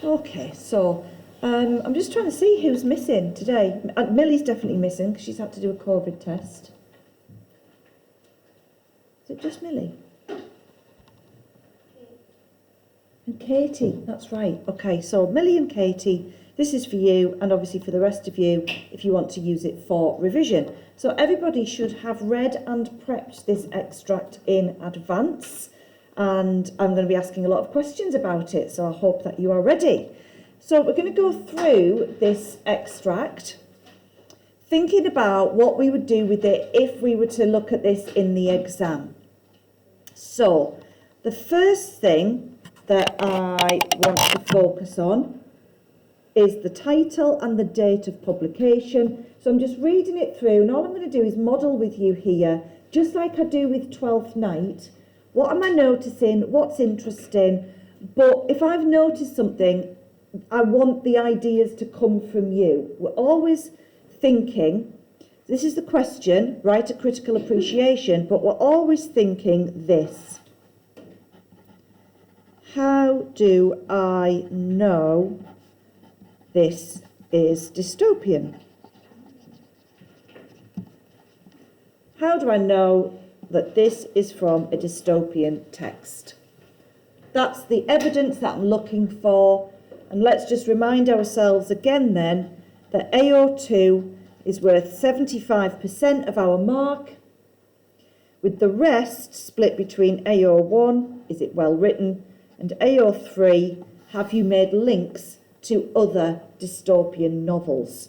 Okay, so I'm just trying to see who's missing today. Millie's definitely missing because she's had to do a COVID test. Is it just Millie? And Katie, that's right. Okay, so Millie and Katie, this is for you, and obviously for the rest of you if you want to use it for revision. So everybody should have read and prepped this extract in advance, and I'm going to be asking a lot of questions about it, so I hope that you are ready. So we're going to go through this extract, thinking about what we would do with it if we were to look at this in the exam. So the first thing that I want to focus on is the title and the date of publication. So I'm just reading it through, and all I'm going to do is model with you here, just like I do with 12th Night. What am I noticing? What's interesting? But if I've noticed something, I want the ideas to come from you. We're always thinking, this is the question, write a critical appreciation, but we're always thinking this. How do I know this is dystopian? How do I know that this is from a dystopian text? That's the evidence that I'm looking for. And let's just remind ourselves again then that AO2 is worth 75% of our mark, with the rest split between AO1, is it well written, and AO3, have you made links to other dystopian novels?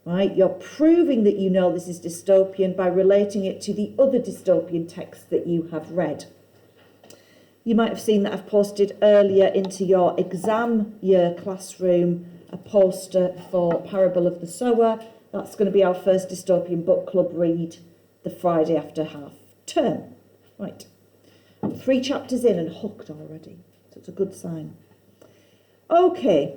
Right? You're proving that you know this is dystopian by relating it to the other dystopian texts that you have read. You might have seen that I've posted earlier into your exam year classroom a poster for Parable of the Sower. That's going to be our first dystopian book club read the Friday after half term. Right. I'm 3 chapters in and hooked already. So it's a good sign. Okay.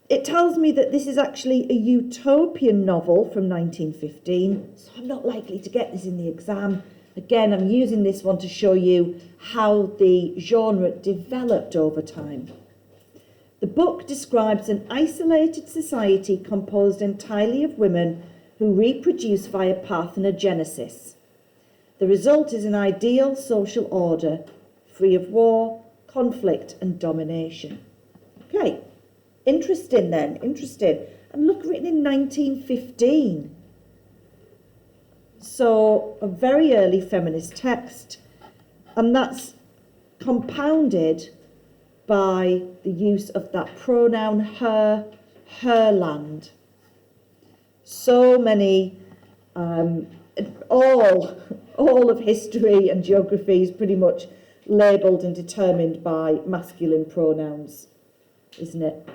It tells me that this is actually a utopian novel from 1915, so I'm not likely to get this in the exam. Again, I'm using this one to show you how the genre developed over time. The book describes an isolated society composed entirely of women who reproduce via parthenogenesis. The result is an ideal social order, free of war, conflict and domination. Okay, interesting then, interesting. And look, written in 1915. So a very early feminist text, and that's compounded by the use of that pronoun her, Herland. So many, all of history and geography is pretty much labelled and determined by masculine pronouns, isn't it?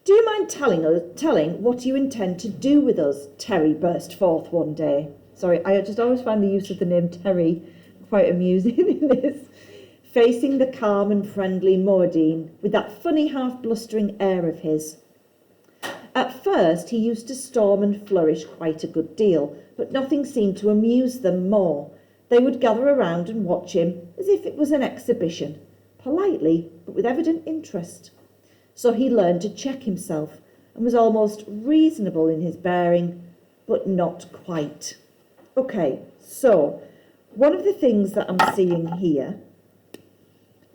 Do you mind telling what you intend to do with us? Terry burst forth one day. Sorry, I just always find the use of the name Terry quite amusing in this. Facing the calm and friendly Maudine with that funny half-blustering air of his. At first, he used to storm and flourish quite a good deal, but nothing seemed to amuse them more. They would gather around and watch him as if it was an exhibition, politely, but with evident interest. So he learned to check himself and was almost reasonable in his bearing, but not quite. Okay, so one of the things that I'm seeing here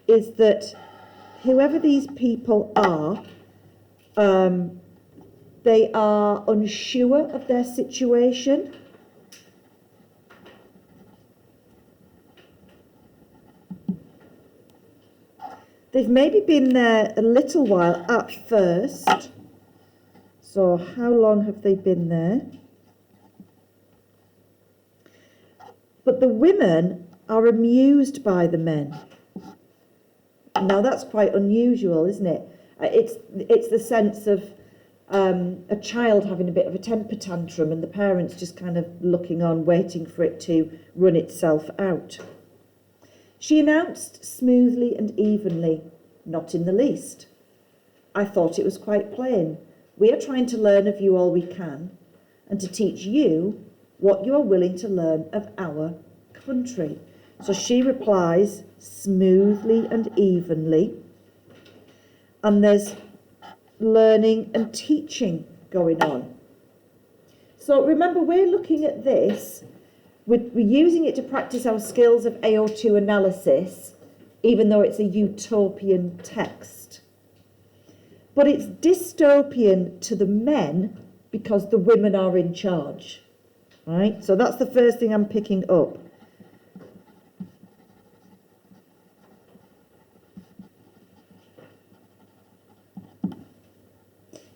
is that whoever these people are, they are unsure of their situation. They've maybe been there a little while at first. So how long have they been there? But the women are amused by the men. Now that's quite unusual, isn't it? It's the sense of a child having a bit of a temper tantrum and the parents just kind of looking on, waiting for it to run itself out. She announced smoothly and evenly, "Not in the least. I thought it was quite plain. We are trying to learn of you all we can, and to teach you what you are willing to learn of our country." So she replies smoothly and evenly. And there's learning and teaching going on. So remember, we're looking at this, we're using it to practice our skills of AO2 analysis, even though it's a utopian text. But it's dystopian to the men because the women are in charge, right? So that's the first thing I'm picking up.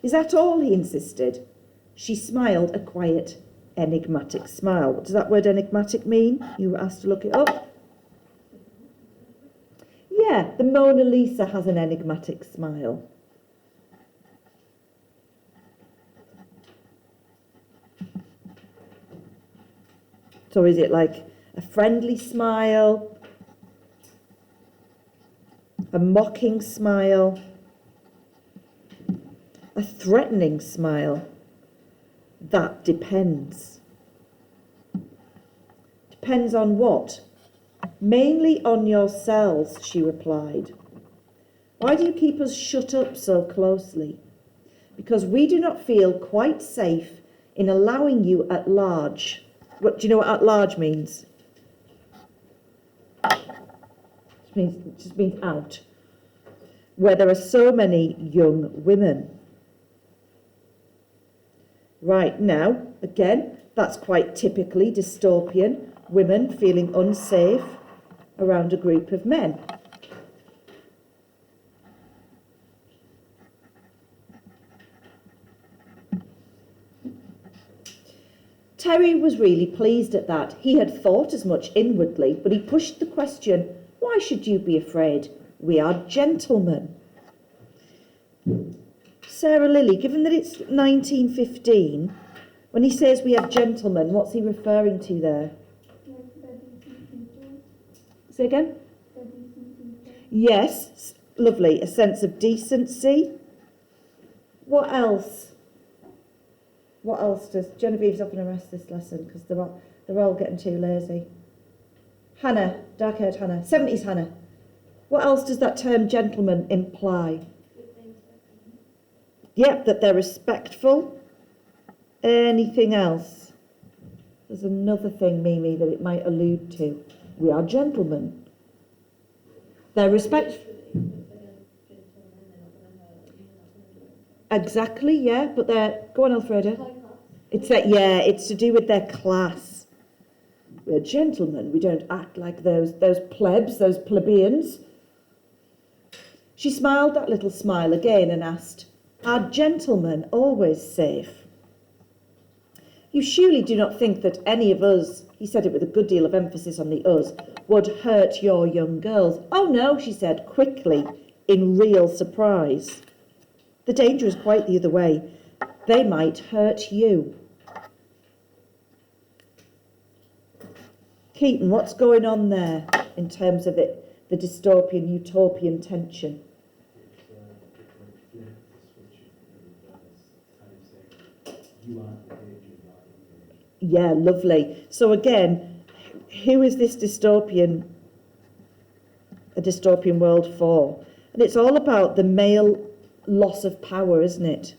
Is that all? He insisted. She smiled a quiet, enigmatic smile. What does that word enigmatic mean? You were asked to look it up. Yeah, the Mona Lisa has an enigmatic smile. So is it like a friendly smile? A mocking smile? A threatening smile? That depends. Depends on what? Mainly on yourselves, she replied. Why do you keep us shut up so closely? Because we do not feel quite safe in allowing you at large. What, do you know what at large means? It just means out. Where there are so many young women. Right, now, again, that's quite typically dystopian. Women feeling unsafe around a group of men. Terry was really pleased at that. He had thought as much inwardly, but he pushed the question, why should you be afraid? We are gentlemen. Sarah Lily, given that it's 1915, when he says we are gentlemen, what's he referring to there? Say again? Yes, lovely. A sense of decency. What else? What else does... Genevieve's up and rest this lesson because they're all getting too lazy. Hannah, dark-haired Hannah, 70s Hannah. What else does that term gentleman imply? Yep, that they're respectful. Anything else? There's another thing, Mimi, that it might allude to. We are gentlemen. They're respectful. Exactly, yeah, but they're... Go on, Alfreda. It's that, yeah, it's to do with their class. We're gentlemen. We don't act like those plebs, those plebeians. She smiled that little smile again and asked, are gentlemen always safe? You surely do not think that any of us, he said it with a good deal of emphasis on the us, would hurt your young girls? Oh no, she said quickly, in real surprise. The danger is quite the other way. They might hurt you. Keaton, what's going on there in terms of it, the dystopian, utopian tension? Yeah, lovely. So again, who is this dystopian, a dystopian world for? And it's all about the male loss of power, isn't it?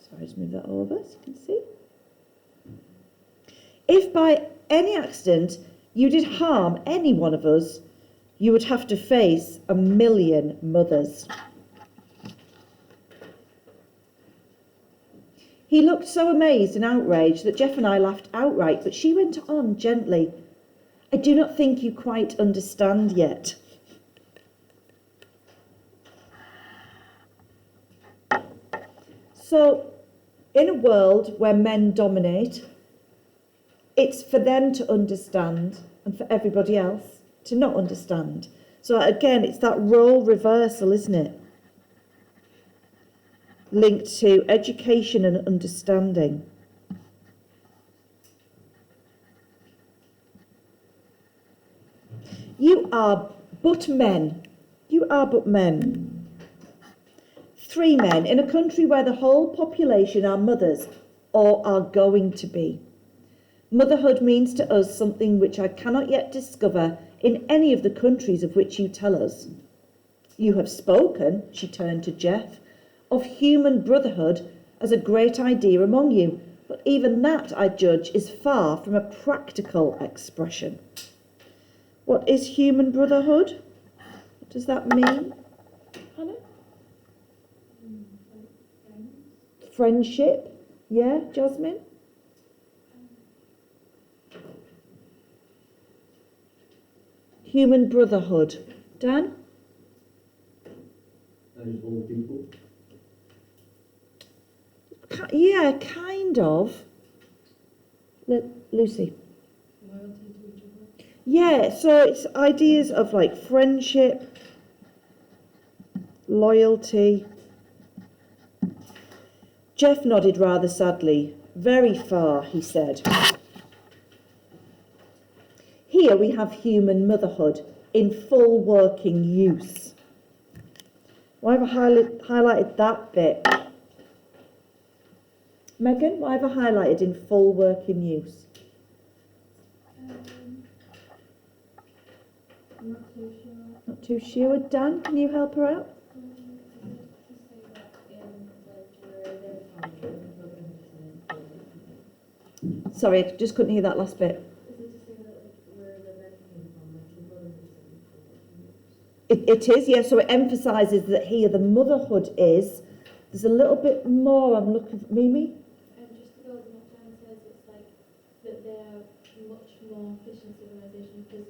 Sorry, just move that over so you can see. If by any accident you did harm any one of us, you would have to face 1,000,000 mothers. He looked so amazed and outraged that Jeff and I laughed outright, but she went on gently. I do not think you quite understand yet. So, in a world where men dominate, it's for them to understand and for everybody else to not understand. So again, it's that role reversal, isn't it? Linked to education and understanding. You are but men. You are but men. 3 men in a country where the whole population are mothers or are going to be. Motherhood means to us something which I cannot yet discover in any of the countries of which you tell us. You have spoken, she turned to Jeff, of human brotherhood as a great idea among you, but even that, I judge, is far from a practical expression. What is human brotherhood? What does that mean? Hannah? Friendship? Yeah, Jasmine? Human brotherhood. Dan? As all people. Yeah, kind of. Lucy? Loyalty to each other. Yeah, so it's ideas of like friendship, loyalty. Jeff nodded rather sadly. Very far, he said. Here we have human motherhood in full working use. Why have I highlighted that bit? Megan, why have I highlighted in full working use? I'm not too sure. Not too sure. Dan, can you help her out? Sorry, I just couldn't hear that last bit. It is, yeah, so it emphasises that here the motherhood is. There's a little bit more I'm looking for. Mimi? And just to go with what Jan says, it's like that they're much more efficient civilization because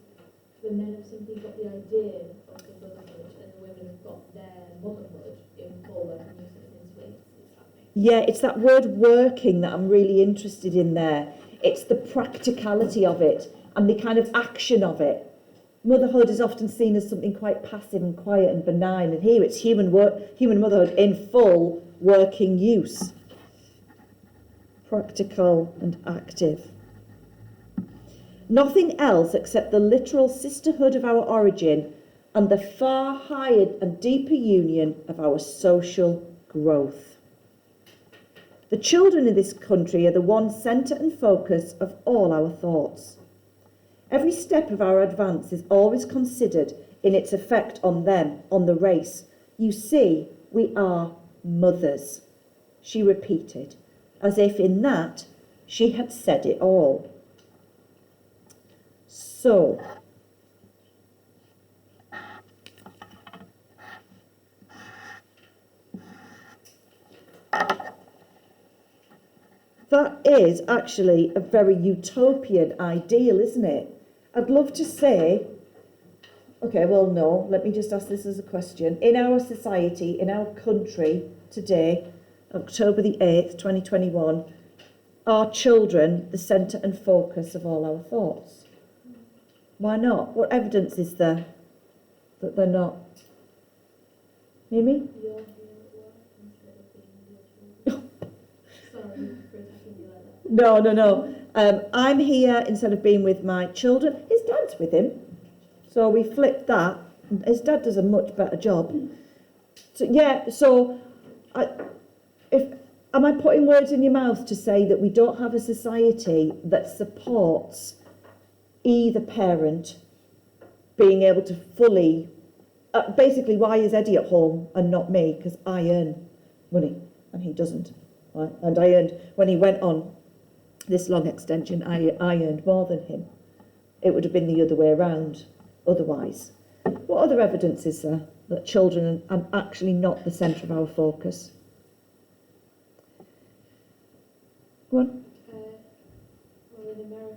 the men have simply got the idea of the motherhood and the women have got their motherhood in full work and use it in Swedes. It's happening. Yeah, it's that word working that I'm really interested in there. It's the practicality of it and the kind of action of it. Motherhood is often seen as something quite passive and quiet and benign, and here it's human motherhood in full working use. Practical and active. Nothing else except the literal sisterhood of our origin and the far higher and deeper union of our social growth. The children in this country are the one centre and focus of all our thoughts. Every step of our advance is always considered in its effect on them, on the race. You see, we are mothers, she repeated, as if in that she had said it all. So, that is actually a very utopian ideal, isn't it? I'd love to say, okay, well, no, let me just ask this as a question. In our society, in our country today, October the 8th, 2021, are children the centre and focus of all our thoughts? Why not? What evidence is there that they're not? Mimi? You're here at work instead of being with your children. Sorry for attacking you like that. No. I'm here instead of being with my children. His dad's with him. So we flipped that. His dad does a much better job. So, yeah, so am I putting words in your mouth to say that we don't have a society that supports either parent being able to fully... basically, why is Eddie at home and not me? Because I earn money and he doesn't. Right? And I earned, when he went on this long extension, I earned more than him. It would have been the other way around otherwise. What other evidence is there that children are actually not the centre of our focus? Go on. Well, in America...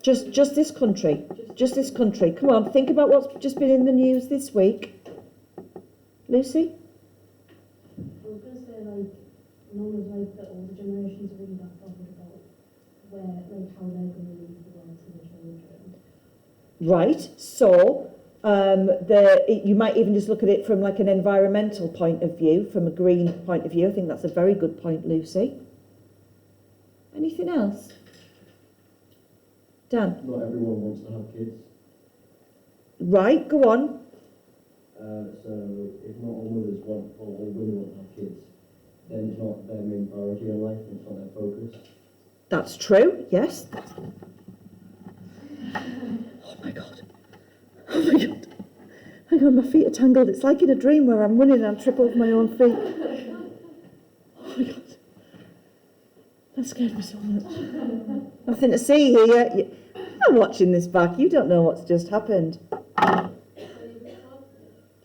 Just this country. Just this country. Come on, think about what's just been in the news this week. Lucy? I was going to say, like, none of like the older generations are really that bothered about where, like, how they're going to leave the world to the children. Right. So you might even just look at it from like an environmental point of view, from a green point of view. I think that's a very good point, Lucy. Anything else? Dan? Not everyone wants to have kids. Right, go on. So if not all mothers want, or all women want to have kids, then it's not their main priority in life, and it's not their focus. That's true, yes. Oh my God. Oh my God. Hang on, my feet are tangled. It's like in a dream where I'm running and I trip over my own feet. Oh my God. That scared me so much. Nothing to see here. I'm watching this back. You don't know what's just happened.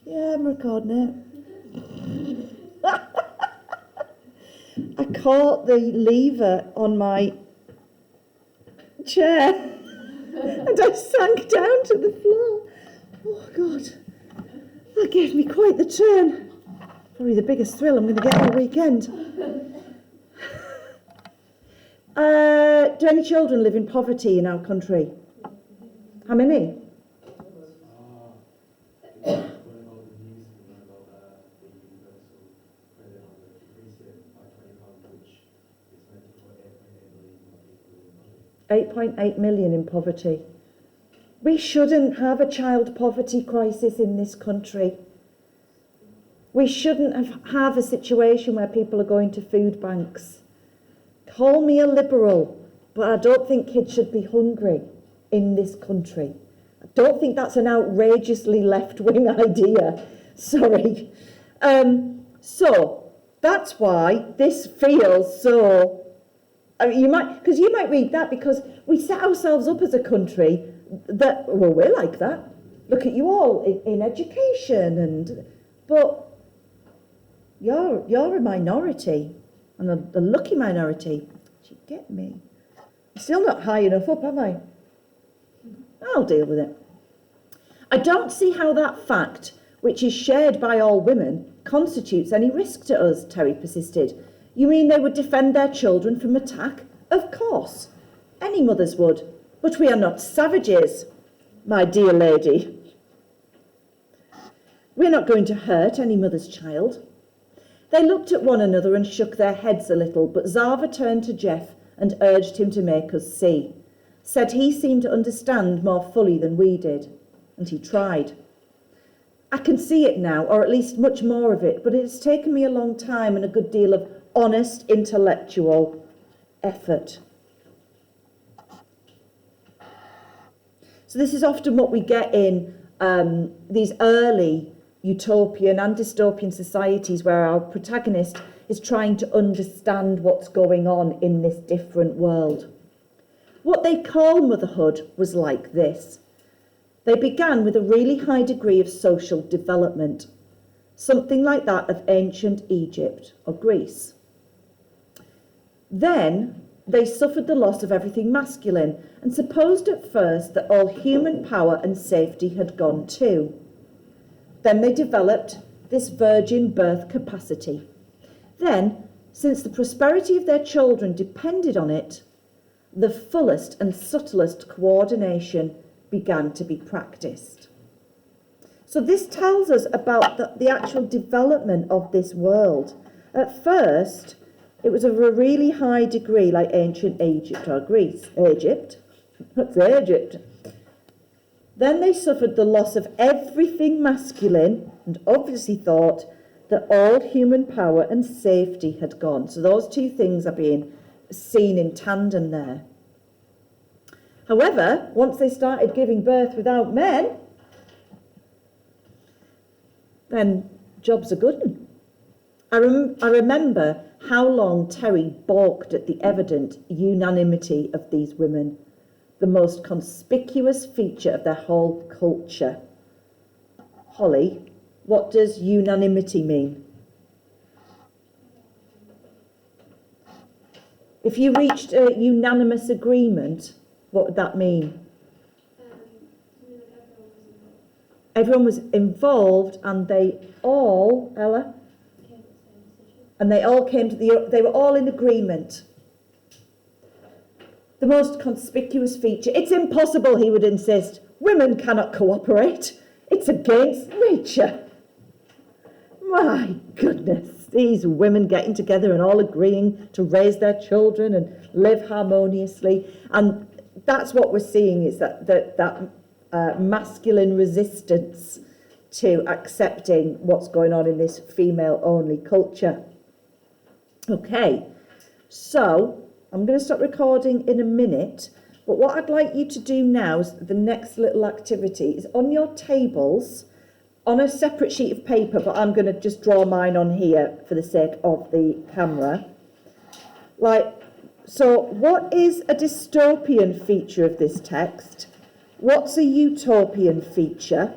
Yeah, I'm recording it. I caught the lever on my chair and I sank down to the floor. Oh God, that gave me quite the turn. Probably the biggest thrill I'm going to get all weekend. Do any children live in poverty in our country? How many? £8.8 million in poverty. We shouldn't have a child poverty crisis in this country. We shouldn't have a situation where people are going to food banks. Call me a liberal, but I don't think kids should be hungry in this country. I don't think that's an outrageously left-wing idea. Sorry. So that's why this feels so. I mean, you might read that because we set ourselves up as a country that, well, we're like that. Look at you all in education, but you're a minority, and a lucky minority. Did you get me? I'm still not high enough up, am I? I'll deal with it. I don't see how that fact, which is shared by all women, constitutes any risk to us, Terry persisted. You mean they would defend their children from attack? Of course. Any mothers would. But we are not savages, my dear lady. We're not going to hurt any mother's child. They looked at one another and shook their heads a little, but Zava turned to Jeff and urged him to make us see. Said he seemed to understand more fully than we did, and he tried. I can see it now, or at least much more of it, but it has taken me a long time and a good deal of honest intellectual effort. So this is often what we get in these early utopian and dystopian societies where our protagonist is trying to understand what's going on in this different world. What they call motherhood was like this. They began with a really high degree of social development, something like that of ancient Egypt or Greece. Then they suffered the loss of everything masculine and supposed at first that all human power and safety had gone too. Then they developed this virgin birth capacity. Then, since the prosperity of their children depended on it, the fullest and subtlest coordination began to be practiced. So this tells us about the actual development of this world. At first, it was of a really high degree like ancient Egypt or Greece. Egypt? What's Egypt? Then they suffered the loss of everything masculine and obviously thought that all human power and safety had gone. So those two things are being seen in tandem there. However, once they started giving birth without men, then jobs are good. I remember how long Terry balked at the evident unanimity of these women, the most conspicuous feature of their whole culture. Holly, what does unanimity mean? If you reached a unanimous agreement, what would that mean? Everyone was involved and they all, Ella? And they all came to they were all in agreement. The most conspicuous feature. It's impossible, he would insist. Women cannot cooperate. It's against nature. My goodness, these women getting together and all agreeing to raise their children and live harmoniously. And that's what we're seeing, is that masculine resistance to accepting what's going on in this female-only culture. Okay, so I'm going to stop recording in a minute, but what I'd like you to do now is the next little activity is on your tables, on a separate sheet of paper, but I'm going to just draw mine on here for the sake of the camera. So what is a dystopian feature of this text? What's a utopian feature?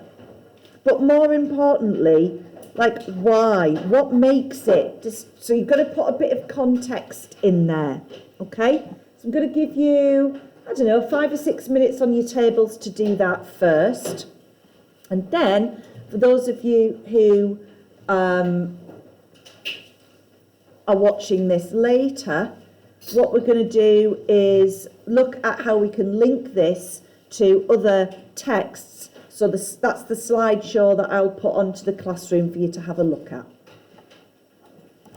But more importantly, why? What makes it? So you've got to put a bit of context in there, okay? So I'm going to give you, 5 or 6 minutes on your tables to do that first. And then, for those of you who are watching this later, what we're going to do is look at how we can link this to other texts. So that's the slideshow that I'll put onto the classroom for you to have a look at.